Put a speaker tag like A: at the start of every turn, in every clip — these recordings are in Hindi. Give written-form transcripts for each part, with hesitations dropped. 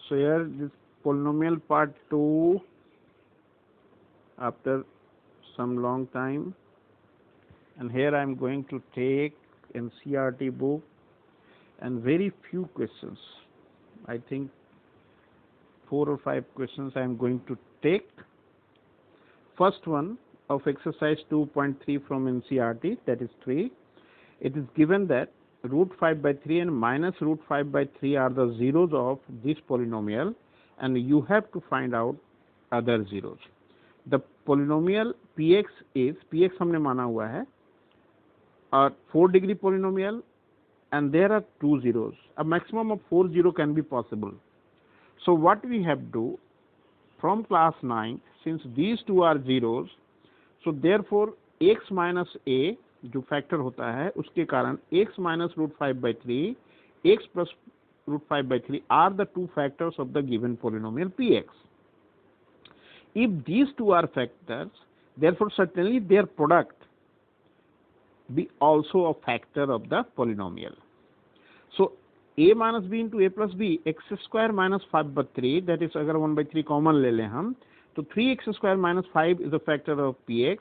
A: So here this polynomial part 2 after some long time, and here I am going to take NCERT book and very few questions. I think 4 or 5 questions I am going to take. First one of exercise 2.3 from NCERT, that is 3. It is given that root 5 by 3 and minus root 5 by 3 are the zeros of this polynomial, and you have to find out other zeros. The polynomial px is, px हमने माना हुआ है, a 4 degree polynomial, and there are 2 zeros. A maximum of 4 zeros can be possible. So what we have to do from class 9, since these two are zeros, so therefore x minus a जो फैक्टर होता है उसके कारण x minus root 5 by 3, x plus root 5 by 3 are the two factors of the given polynomial px. If these two are factors, therefore certainly their product be also a factor of the polynomial. So a minus b into a plus b, x square minus 5 by 3, that is अगर 1 by 3 कॉमन ले लें हम, तो 3x square minus 5 is a factor of px.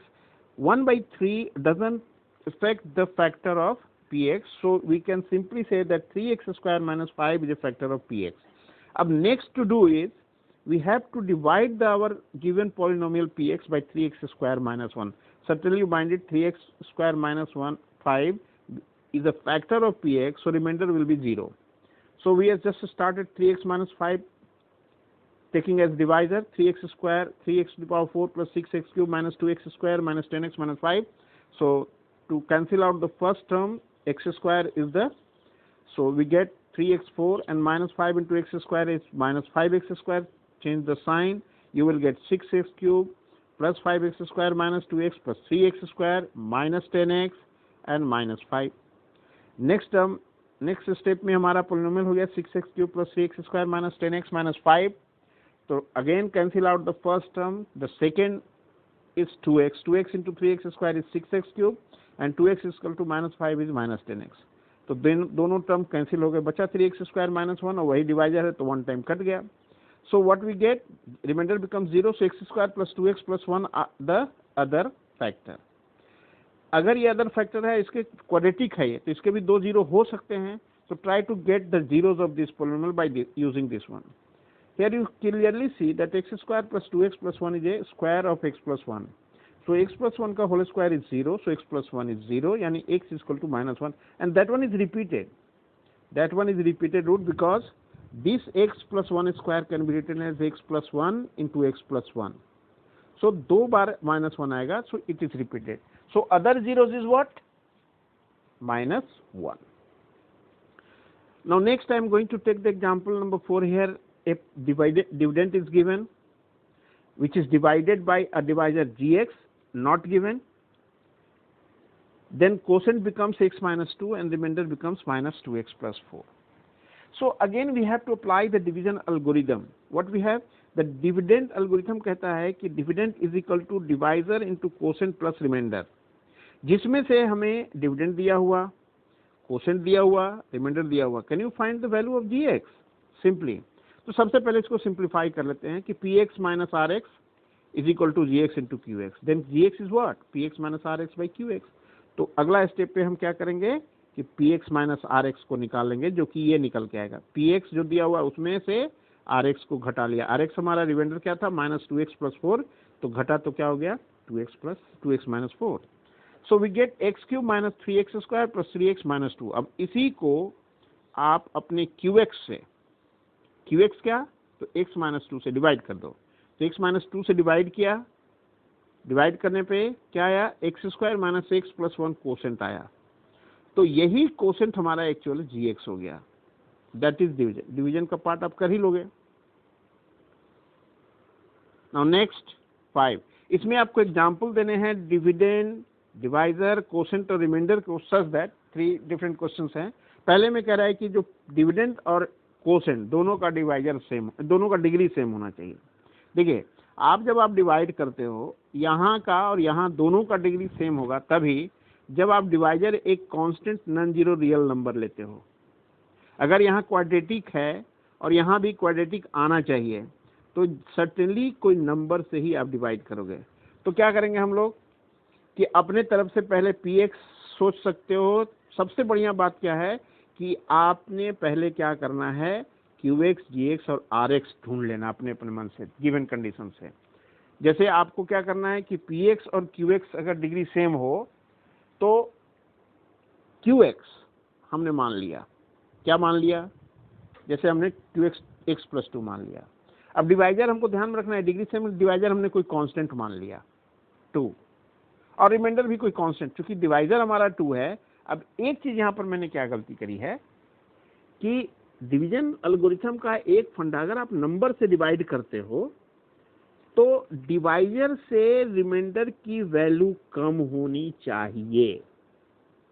A: 1 by 3 doesn't affect the factor of px, so we can simply say that 3x square minus 5 is a factor of px. अब next to do is we have to divide our given polynomial px by 3x square minus 1. Certainly you find it 3x square minus 1, 5 is a factor of px, so remainder will be 0. So we have just started 3x minus 5 taking as divisor, 3x square, 3x to the power 4 plus 6x cube minus 2x square minus 10x minus 5. So to cancel out the first term, x square is the, so we get 3x4 and minus 5 into x square is minus 5x square. Change the sign, you will get 6x cube plus 5x square minus 2x plus 3x square minus 10x and minus 5. Next term, next step में हमारा polynomial हो गया 6x cube plus 3x square minus 10x minus 5. So again cancel out the first term. The second is 2x. 2x into 3x square is 6x cube and 2x is equal to minus 5 is minus 10x. तो दोनों टर्म कैंसिल हो गए, बचा 3x square minus 1 और वही डिवाइजर है तो 1 टाइम कट गया. So what we get, remainder becomes 0, so x square plus 2x plus 1 are the other factor. अगर ये other factor है, इसके quadratic है ये, तो इसके भी 2 0 हो सकते हैं. So try to get the zeros of this polynomial by using this one. Here you clearly see that x square plus 2x plus 1 is a square of x plus 1. So x plus 1 का whole square is 0, so x plus 1 is 0, यानी x is equal to minus 1, and that one is repeated. That one is repeated root because this x plus 1 square can be written as x plus 1 into x plus 1. So 2 bar minus 1 आएगा, so it is repeated. So other zeros is what? Minus 1. Now next I am going to take the example number 4. Here a dividend is given, which is divided by a divisor gx, not given. Then quotient becomes x minus 2 and remainder becomes minus 2x plus 4. So again we have to apply the division algorithm. What we have, the dividend algorithm कहता है कि dividend is equal to divisor into quotient plus remainder, जिसमें से हमें dividend दिया हुआ, quotient दिया हुआ, remainder दिया हुआ. Can you find the value of gx? Simply. तो सबसे पहले इसको simplify कर लेते हैं कि px minus rx is equal to gx into qx. Then gx is what? px minus rx by qx. तो अगला स्टेप पे हम क्या करेंगे कि px माइनस rx को निकाल लेंगे, जो कि ये निकल के आएगा. px जो दिया हुआ उसमें से rx को घटा लिया. rx हमारा रिमाइंडर क्या था? माइनस 2x प्लस 4, तो घटा तो क्या हो गया? 2x plus 2x minus 4. So we get x cube minus 3x स्क्वायर प्लस 3x माइनस 2. अब इसी को आप अपने qx से, qx क्या? तो x माइनस 2 से डिवाइड कर दो. तो x माइनस 2 से डिवाइड किया, डिवाइड करने पे क्या आया? X square minus x plus 1 quotient आया. तो यही कोसेंट हमारा एक्चुअली gx हो गया. That is division. डिवीजन का पार्ट आप कर ही लोगे. Now next 5. इसमें आपको एग्जांपल देने हैं डिविडेंड, डिवाइजर, कोसेंट और रिमाइंडर को, सच दैट 3 डिफरेंट क्वेश्चंस हैं. पहले में कह रहा है कि जो डिविडेंड और कोसेंट दोनों का डिवाइजर सेम, दोनों का डिग्री सेम होना चाहिए. देखिए जब आप डिवाइड करते हो, यहाँ का और यहाँ दोनों का डिग्री सेम होगा तभी जब आप डिवाइजर एक constant non zero real number लेते हो. अगर यहाँ क्वाड्रेटिक है और यहाँ भी क्वाड्रेटिक आना चाहिए, तो सर्टेनली कोई नंबर से ही आप डिवाइड करोगे। तो क्या करेंगे हम लोग कि अपने तरफ से पहले px सोच सकते हो। सबसे बढ़िया बात क्या है कि आपने पहले क्या करना है, qx, gx और rx ढूंढ लेना अपने अपने मन से, गिवन कंडीशन से। जैसे आपको क्या करना है कि px और qx अगर डिग्री सेम हो तो qx हमने मान लिया, क्या मान लिया, जैसे हमने qx x+2 मान लिया। अब डिवाइजर हमको ध्यान में रखना है, डिग्री सेम डिवाइजर हमने कोई कांस्टेंट मान लिया 2, और रिमाइंडर भी कोई कांस्टेंट, क्योंकि डिवाइजर हमारा 2 है। अब एक चीज यहां पर मैंने क्या गलती करी है कि डिवीजन एल्गोरिथम का एक फंडा, अगर आप नंबर से डिवाइड करते हो तो डिवाइजर से रिमाइंडर की वैल्यू कम होनी चाहिए,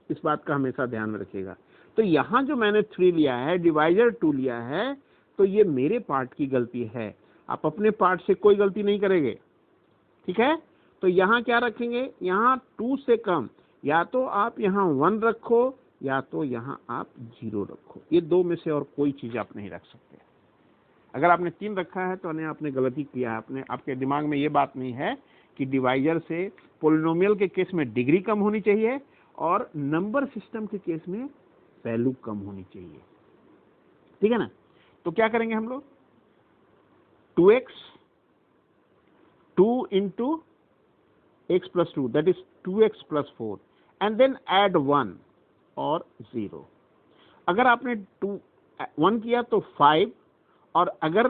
A: इस बात का हमेशा ध्यान रखिएगा। तो यहां जो मैंने 3 लिया है, डिवाइजर 2 लिया है, तो ये मेरे पार्ट की गलती है, आप अपने पार्ट से कोई गलती नहीं करेंगे, ठीक है। तो यहाँ क्या रखेंगे, यहाँ 2 से कम, या तो आप यहाँ 1 रखो या तो यहाँ आप 0 रखो, ये 2 में से और कोई चीज आप नहीं रख सकते। अगर आपने 3 रखा है तो आपने गलती किया है, आपने, आपके दिमाग में ये बात नहीं है कि डिवाइजर से पोलिनोमियल के केस में डिग्री कम होनी चाहिए और नंबर सिस्टम के केस में वैल्यू कम होनी चाहिए, ठीक है ना। तो क्या करेंगे हम लोग, 2x 2 into x+2 that is 2x+4 and then add 1 और 0। अगर आपने 1 किया तो 5, और अगर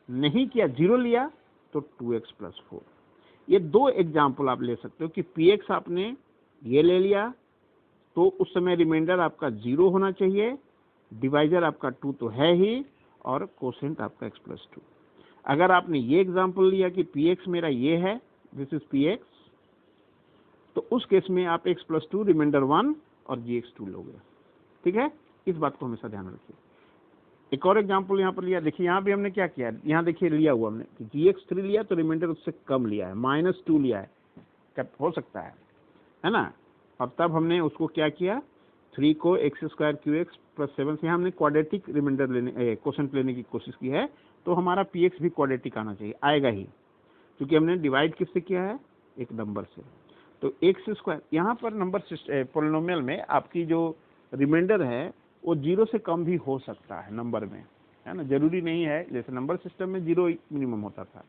A: नहीं किया 0 लिया तो 2x+4। ये 2 एग्जाम्पल आप ले सकते हो कि px आपने ये ले लिया तो उस समय रिमाइंडर आपका 0 होना चाहिए, डिवाइजर आपका 2 तो है ही, और कोसेंट आपका x+2। अगर आपने ये एग्जाम्पल लिया कि px मेरा ये है, दिस इज px, तो उस केस में आप x+2 रिमाइंडर 1 और gx2 लोगे, ठीक है। इस बात को हमेशा ध्यान रखिए। एक और एग्जाम्पल यहाँ पर लिया, देखिए यहाँ भी हमने क्या किया, यहाँ देखिए लिया हुआ हमने कि gx3 लिया तो रिमाइंडर उससे कम लिया है, -2 लिया है, क्या हो सकता है ना। और तब हमने उसको क्या किया, 3 को x² qx+7 से हमने क्वाड्रेटिक रिमाइंडर लेने, कोसेंट लेने की कोशिश की है, तो हमारा px भी क्वाड्रेटिक आना चाहिए, आएगा ही, क्योंकि हमने डिवाइड किससे किया है, एक नंबर से। तो x², यहाँ पर नंबर पोलिनोमियल में आपकी जो रिमाइंडर है वो 0 से कम भी हो सकता है नंबर में, है ना, जरूरी नहीं है। जैसे नंबर सिस्टम में 0 मिनिमम होता था,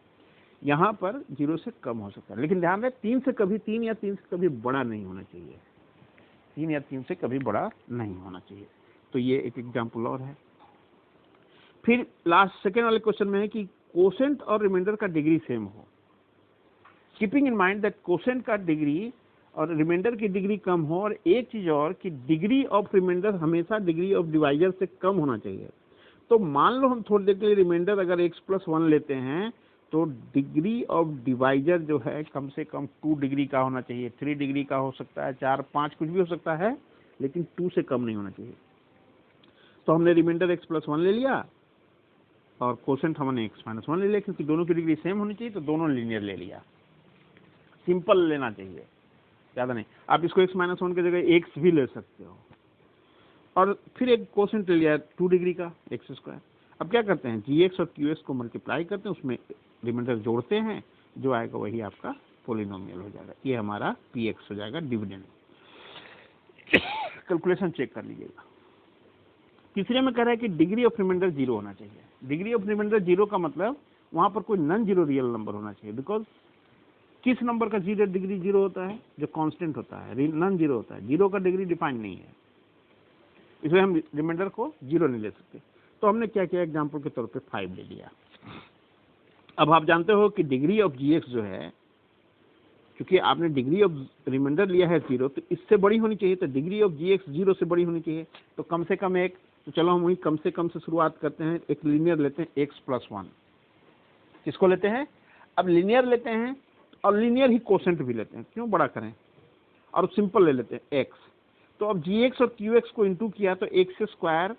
A: यहाँ पर 0 से कम हो सकता है, लेकिन ध्यान रहे 3 से कभी 3 या 3 से कभी बड़ा नहीं होना चाहिए, 3 या 3 से कभी बड़ा नहीं होना चाहिए। तो ये एक एग्जाम्पल और है। फिर लास्ट सेकेंड वाले क्वेश्चन में है कि कोसेंट और रिमाइंडर का डिग्री सेम हो, keeping in mind that quotient का डिग्री और रिमाइंडर की डिग्री कम हो, और एक चीज और कि डिग्री ऑफ रिमाइंडर हमेशा डिग्री ऑफ डिवाइजर से कम होना चाहिए। तो मान लो हम थोड़ी देर के लिए रिमाइंडर अगर x+1 लेते हैं तो डिग्री ऑफ डिवाइजर जो है कम से कम 2 डिग्री का होना चाहिए, 3 डिग्री का हो सकता है, 4, 5 कुछ भी हो सकता है, लेकिन 2 से कम नहीं होना चाहिए। तो हमने रिमाइंडर x+1 ले लिया और कोसेंट हमने x-1 ले लिया, क्योंकि दोनों की डिग्री सेम होनी चाहिए तो दोनों लीनियर ले लिया। सिंपल लेना चाहिए, ज़्यादा नहीं। आप इसको x-1 की जगह x भी ले सकते हो। और फिर एक कोसेंट ले लिया 2 डिग्री का x²। अब क्या करते हैं, gx और qx को मल्टीप्लाई करते हैं, उसमें रिमाइंडर जोड़ते हैं, जो आएगा वही आपका पोलिनोमियल हो जाएगा। ये हमारा px हो जाएगा, डिविडेंड। कैलकुलेशन चेक कर लीजिएगा। तीसरे में कह रहा है कि डिग्री ऑफ रिमाइंडर 0 होना चाहिए। डिग्री ऑफ रिमाइंडर 0 का मतलब वहां पर कोई नॉन जीरो रियल नंबर होना चाहिए, बिकॉज किस नंबर का 0 डिग्री 0 होता है, जो कांस्टेंट होता है, नॉन जीरो होता है। 0 का डिग्री डिफाइन नहीं है, इसलिए हम रिमाइंडर को 0 नहीं ले सकते। तो हमने क्या किया, एग्जांपल के तौर पे 5 ले लिया। अब आप जानते हो कि डिग्री ऑफ gx जो है, क्योंकि आपने डिग्री ऑफ रिमाइंडर लिया है 0, तो इससे बड़ी होनी चाहिए, तो डिग्री ऑफ gx 0 से बड़ी होनी चाहिए, तो कम से कम एक। तो चलो हम वही कम से कम से शुरुआत करते हैं, एक लीनियर लेते हैं x+1। किसको लेते हैं, अब लीनियर लेते हैं और लीनियर ही कोसेंट भी लेते हैं, क्यों बड़ा करें, और सिंपल ले लेते हैं x। तो अब gx और qx को इंटू किया तो x²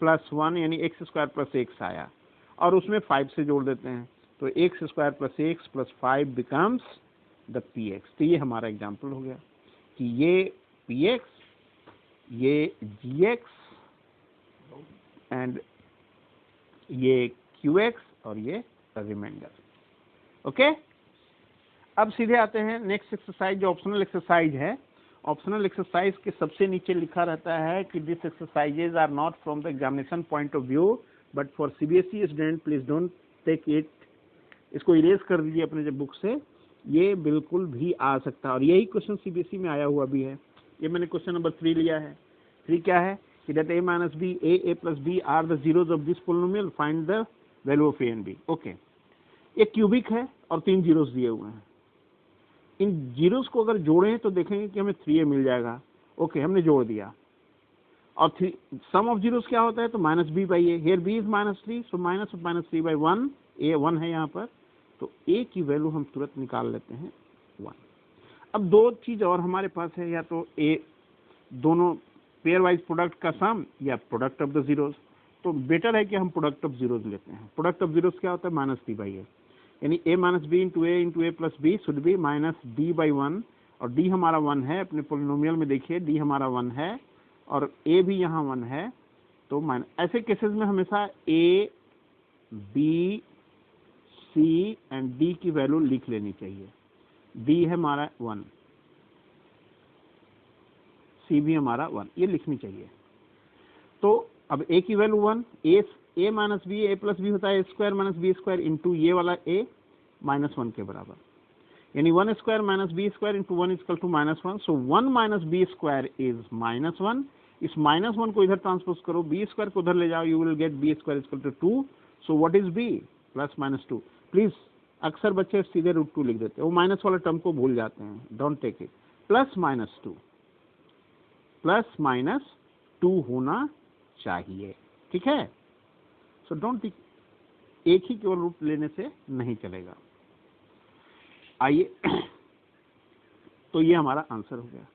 A: + 1 यानी x² + x आया, और उसमें 5 से जोड़ देते हैं, तो x² + x + 5 becomes the px। तो ये हमारा एग्जाम्पल हो गया कि ये px, ये gx एंड ये QX और ये रिमाइंडर। ओके, अब सीधे आते हैं नेक्स्ट एक्सरसाइज, जो ऑप्शनल एक्सरसाइज है। ऑप्शनल एक्सरसाइज के सबसे नीचे लिखा रहता है कि this exercises are not from the examination point of view but for CBSE student please don't take it. इसको इरेज कर दीजिए अपने जब बुक से, ये बिल्कुल भी आ सकता है और यही क्वेश्चन CBSE में आया हुआ भी है। ये मैंने क्वेश्चन नंबर 3 लिया है। 3 क्या है कि that a minus b, a plus b are the zeros of this polynomial, find the value of a and b। Okay, ये क्यूबिक है और 3 जीरोस दिए हुए हैं। इन जीरोस को अगर जोड़ें तो देखेंगे कि हमें 3a मिल जाएगा। ओके, हमने जोड़ दिया और सम ऑफ जीरोस क्या होता है, तो minus b by a. Here b is -3, so minus of -3 by 1, a 1 है यहाँ पर, तो ए की वैल्यू हम तुरंत निकाल लेते हैं 1। अब दो चीज और हमारे पास है, या तो ए दोनों पेयर वाइज प्रोडक्ट का सम या प्रोडक्ट ऑफ द जीरोस। तो बेटर है कि हम प्रोडक्ट ऑफ जीरोस लेते हैं। प्रोडक्ट ऑफ जीरोस क्या होता है, -3 बाई ए, यानी a minus B into A plus b should be -d by 1, और d हमारा 1 है। अपने पोलिनोमियल में देखिए d हमारा 1 है और a भी यहाँ 1 है, तो ऐसे केसेस में हमेशा a, b, c and d की वैल्यू लिख लेनी चाहिए। d है हमारा 1, c भी हमारा 1, ये लिखनी चाहिए। तो अब a की value 1, a minus b, a plus b होता है square minus B square into ये वाला a -1 के बराबर, यानी 1 square minus B square into 1 equal to -1। So 1 minus B square is -1। इस -1 को इधर ट्रांसपोज करो, बी स्क्वायर को उधर ले जाओ, you will get b square equal to 2। So what is b, +-2। Please, अक्सर बच्चे सीधे √2 लिख देते हैं, वो माइनस वाला टर्म को भूल जाते हैं, डोंट टेक इट। +-2, +-2 होना चाहिए, ठीक है। सो डोंट थिंक एक ही केवल रूट लेने से नहीं चलेगा। आइए, तो ये हमारा आंसर हो गया।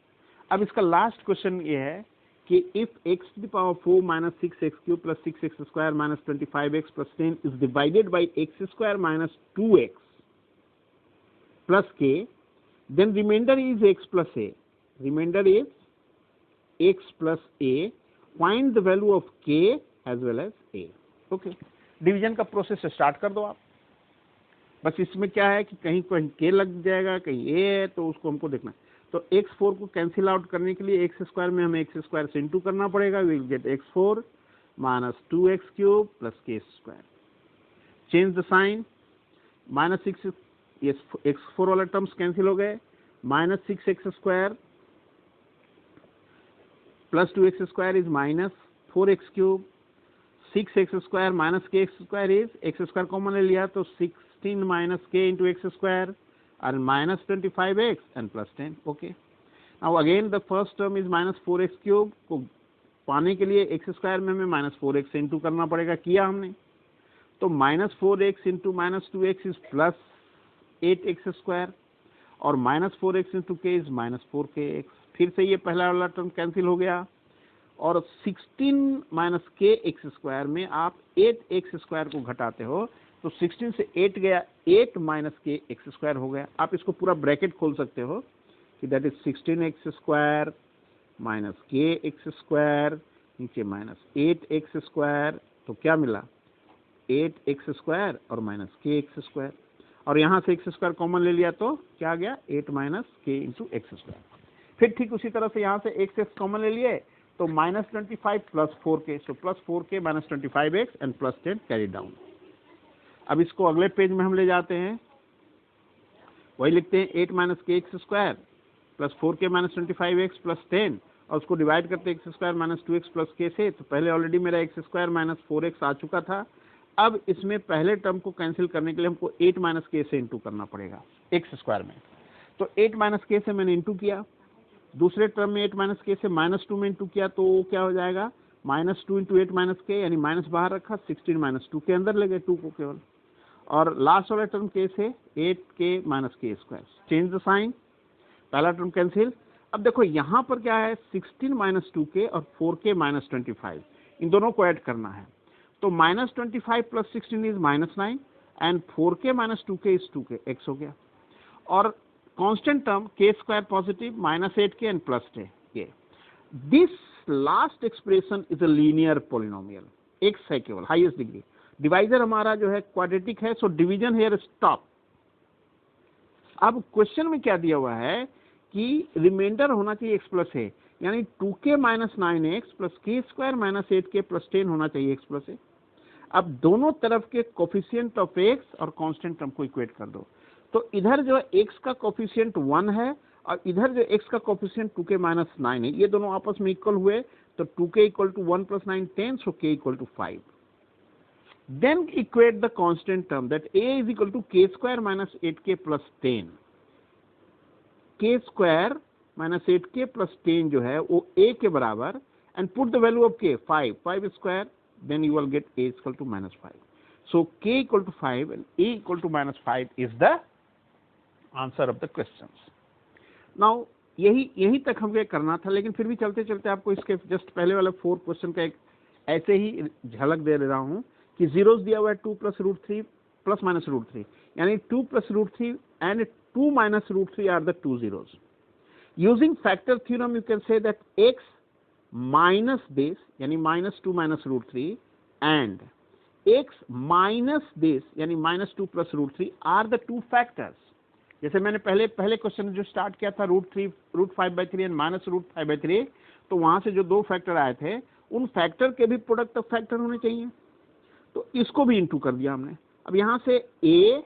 A: अब इसका लास्ट क्वेश्चन ये है कि if x⁴ minus 6x³ plus 6x² minus 25x plus 10 is divided by x² minus 2x plus k, then remainder is x plus a। Remainder is x plus a। Find the value of k as well as a। Okay, division का प्रोसेस स्टार्ट कर दो आप। बस इसमें क्या है कि कहीं k लग जाएगा, कहीं a है, तो उसको हमको देखना है। तो x4 को कैंसिल आउट करने के लिए x² में हमें x² से इंटू करना पड़ेगा। We will get x4 minus 2x³ plus k²। Change the sign, -6, ये x4 वाला टर्म्स कैंसिल हो गए, -6x² plus 2x² is -4x³, 6x² minus k² is x² common ले लिया तो 16 माइनस k इंटू x² और -25x and plus 10। Okay, now again the first term is -4x³ को पाने के लिए x² में हमें -4x से इंटू करना पड़ेगा, किया हमने। तो -4x into -2x is +8x² और -4x into k is -4kx। फिर से ये पहला वाला टर्म कैंसिल हो गया और 16 माइनस k² में आप 8x² को घटाते हो तो 16 से 8 गया, 8 माइनस k² हो गया। आप इसको पूरा ब्रैकेट खोल सकते हो कि that is 16x² minus k² नीचे -8x², तो क्या मिला 8x² और माइनस k² और यहाँ से x² कॉमन ले लिया तो क्या गया 8 माइनस k इंटू x²। फिर ठीक उसी तरह से यहाँ से x कॉमन ले लिए तो -25 plus 4k, so plus 4k minus 25x and plus 10 carry down. अब इसको अगले पेज में हम ले जाते हैं, वही लिखते हैं 8 minus k² plus 4k minus 25x plus 10 और उसको डिवाइड करते हैं x² minus 2x plus k से। तो पहले ऑलरेडी मेरा x² माइनस 4x आ चुका था। अब इसमें पहले टर्म को कैंसिल करने के लिए हमको 8 माइनस k से इंटू करना पड़ेगा x² में। तो 8 माइनस k से मैंने इंटू किया, दूसरे टर्म में 8 माइनस k से -2 में इंटू किया तो क्या हो जाएगा -2 इंटू 8 माइनस k, यानी माइनस बाहर रखा, 16 माइनस 2 के अंदर ले गए 2 को केवल, और लास्ट वाला टर्म k से 8k minus k²। Change the sign, पहला टर्म कैंसिल। अब देखो यहाँ पर क्या है 16 माइनस 2k और 4k माइनस 25, इन दोनों को ऐड करना है। तो -25 plus 16 is -9 and 4k minus 2k is 2k, x हो गया। और constant term k² positive -8k and plus k। This last expression is a linear polynomial, x है केवल हाईएस्ट डिग्री, डिवाइजर हमारा जो है क्वाड्रेटिक है, सो डिवीजन हेयर स्टॉप। अब क्वेश्चन में क्या दिया हुआ है कि रिमाइंडर होना चाहिए x प्लस a, यानी 2k माइनस 9x प्लस के स्क्वायर माइनस 8k प्लस 10 होना चाहिए x प्लस a। अब दोनों तरफ के कोफिशिएंट ऑफ x और कांस्टेंट टर्म को इक्वेट कर दो। तो इधर जो x का कोफिशिएंट 1 है और इधर जो x का कोफिशिएंट 2k माइनस 9 है, ये दोनों आपस में इक्वल हुए, तो 2k equal to 1 plus 9 10, so k equal to 5। Then equate the constant term that a is equal to k square minus 8k plus 10। k square minus 8k plus 10 जो है वो a के बराबर, and put the value of k 5 square, then you will get a is equal to minus 5. So k equal to 5 and a equal to minus 5 is the answer of the questions. Now यही तक हमें करना था, लेकिन फिर भी चलते चलते आपको इसके जस्ट पहले वाले 4 क्वेश्चन का एक ऐसे ही झलक दे रहा हूं कि जीरोस दिया हुआ है 2 plus root 3 plus minus root 3, यानी 2 plus root 3 and 2 minus root 3 are the 2 zeros. Using factor theorem you can say that x minus this यानी minus 2 minus root 3 and x minus this यानी minus 2 plus root 3 are the 2 factors. जैसे मैंने पहले क्वेश्चन जो स्टार्ट किया था रूट 5/3 एंड माइनस रूट 5/3, तो वहां से जो 2 फैक्टर आए थे उन फैक्टर के भी प्रोडक्ट ऑफ फैक्टर होने चाहिए, तो इसको भी इंटू कर दिया हमने। अब यहां से a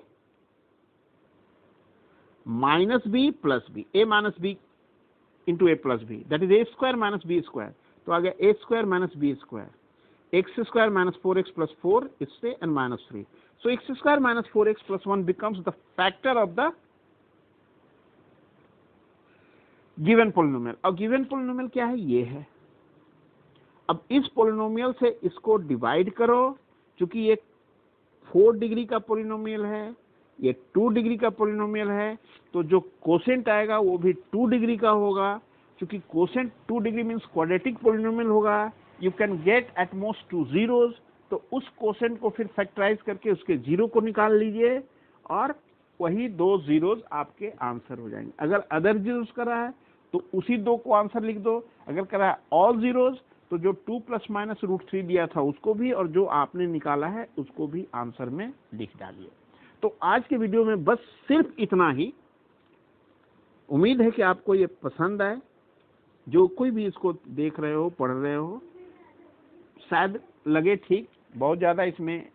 A: minus B plus B, a minus B into A plus B, that is A square minus B square, तो आ गया A square minus B square, X square minus 4x plus 4 इससे and minus 3, so X square minus 4x plus 1 becomes the factor of the given polynomial. और गिवन पोलिनोमियल क्या है, ये है। अब इस पोलिनोमियल से इसको डिवाइड करो, क्योंकि ये 4 डिग्री का पोलिनोमियल है, ये 2 डिग्री का पोलिनोमियल है, तो जो कोसेंट आएगा वो भी 2 डिग्री का होगा, क्योंकि quotient 2 degree means quadratic polynomial होगा। You can get at most 2 zeros, तो उस कोसेंट को फिर फैक्टराइज करके उसके जीरो को निकाल लीजिए और वही 2 zeros आपके आंसर हो जाएंगे। अगर अदर जीरोस कर रहा है तो उसी 2 को आंसर लिख दो, अगर कर रहा है ऑल जीरोस तो जो 2 प्लस माइनस रूट 3 दिया था उसको भी और जो आपने निकाला है उसको भी आंसर में लिख डालिए। तो आज के वीडियो में बस सिर्फ इतना ही। उम्मीद है कि आपको ये पसंद आए। जो कोई भी इसको देख रहे हो, पढ़ रहे हो, शायद लगे ठीक, बहुत ज़्यादा इसमें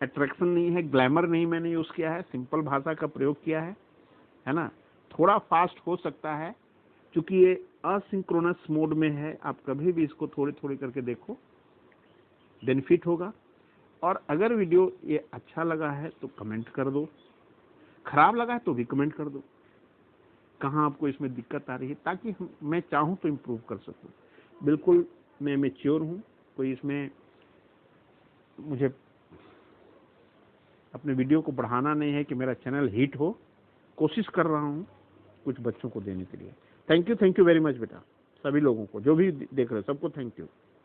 A: अट्रैक्शन नहीं है, ग्लैमर नहीं मैंने यूज़ किया है, सिंपल भाषा का प्रयोग किया है ना। थोड़ा फास्ट हो सकता है क्योंकि ये असिंक्रोनस मोड में है। आप कभी भी इसको थोड़ी थोड़ी करके देखो, बेनिफिट होगा। और अगर वीडियो ये अच्छा लगा है तो कमेंट कर दो, खराब लगा है तो भी कमेंट कर दो, कहाँ आपको इसमें दिक्कत आ रही है, ताकि मैं चाहूँ तो इम्प्रूव कर सकूँ। बिल्कुल मैं मैच्योर हूँ, कोई इसमें मुझे अपने वीडियो को बढ़ाना नहीं है कि मेरा चैनल हिट हो। कोशिश कर रहा हूँ कुछ बच्चों को देने के लिए। थैंक यू वेरी मच बेटा, सभी लोगों को जो भी देख रहे हो सबको थैंक यू।